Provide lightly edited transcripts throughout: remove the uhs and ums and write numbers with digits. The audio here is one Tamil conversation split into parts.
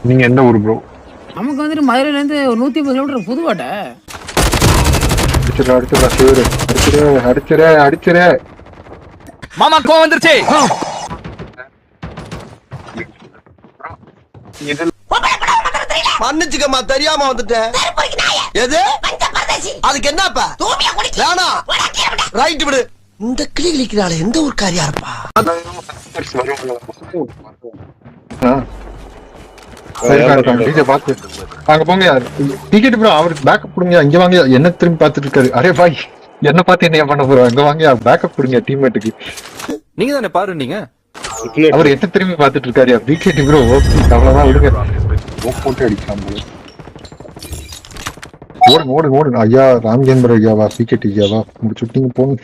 நீங்க எந்த ஊர் ப்ரோ? நமக்கு வந்துட்டு மதுரையில இருந்து ஒரு 150 கிலோமீட்டர் புதுக்கோட்டை. அடிச்சிடா சேரு. அடிச்சிரே. மாமா கோவம் வந்துருச்சு. மன்னிச்சுக்கம்மா, தெரியாம வந்துட்டேன். எது அதுக்கு என்னப்பா? வேணா ரைட் விடு. இந்த கிளி கிளிக்கிறாள் எந்த ஒரு காரியா இருப்பா? அங்க போங்க. டிக்கெட் ப்ரோ அவருக்கு பேக்கப் கொடுங்க. இங்க வாங்க. என்ன திரும்பி பாத்துட்டு இருக்காரு. அரே பாய் என்ன பார்த்து என்ன பண்ண போறோம்? அங்க வாங்க பேக்கப் கொடுங்க டீம்மேட்டுக்கு. நீங்க தானே பாரு. நீங்க அவர் என்ன திரும்பி பாத்துட்டு இருக்காரு. டிக்கெட் ப்ரோ அவ்வளவுதான் விடுங்க. போட்டு அடிக்கலாம். ஓடுங்க ஐயா. ராமச்சந்திர ஐயாவா டிக்கெட் ஐயாவா முடிச்சுட்டீங்க போங்க.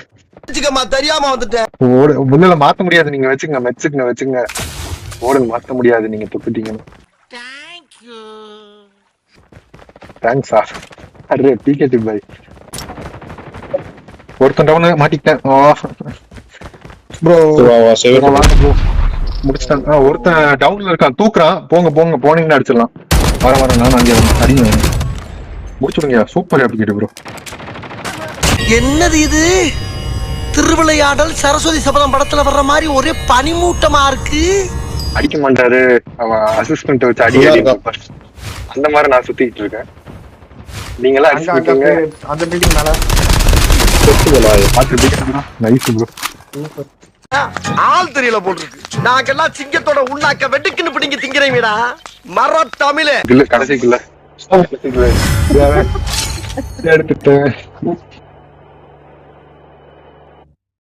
தெரியாம வந்துட்டேன். முன்னில மாத்த முடியாது. நீங்க வச்சுங்க. ஓடுங்க மாத்த முடியாது. நீங்க தொட்டுட்டீங்கன்னு. Thanks sir. அரே டிக்கெட் பாய். ஒருத்தன் டவுன் மாட்டிக்கிட்டேன் ப்ரோ. முடிச்சிட்டாங்க. ஒருத்தன் டவுன்ல இருக்கான். தூக்குறான். போங்க போனீங்கன்னு அடிச்சிடலாம். வர நான் அங்கே அடிங்க. முடிச்சுடுங்க. Super ticket bro. என்னது இது? திருவிளையாடல் சரஸ்வதி சபதம் படத்துல வர்ற மாதிரி ஒரே பனிமூட்டமா இருக்கு. அடிக்க மாட்டாரு. அவன் அசிஸ்டன்ட் வச்சு அடி அந்த மாதிரி நான் சுத்திட்டு இருக்கேன். நீங்களா அந்த பில்டிங் மேல நைஸ் ப்ரோ. ஆள் தெரியல போட்டுருக்கு. நாங்கெல்லாம் சிங்கத்தோட உண்ணாக்க வெட்டுக்குன்னு பிடிங்க திங்கிறீங்கடா. மர தமிழே கடைசிக்குள்ள எடுத்துட்டேன்.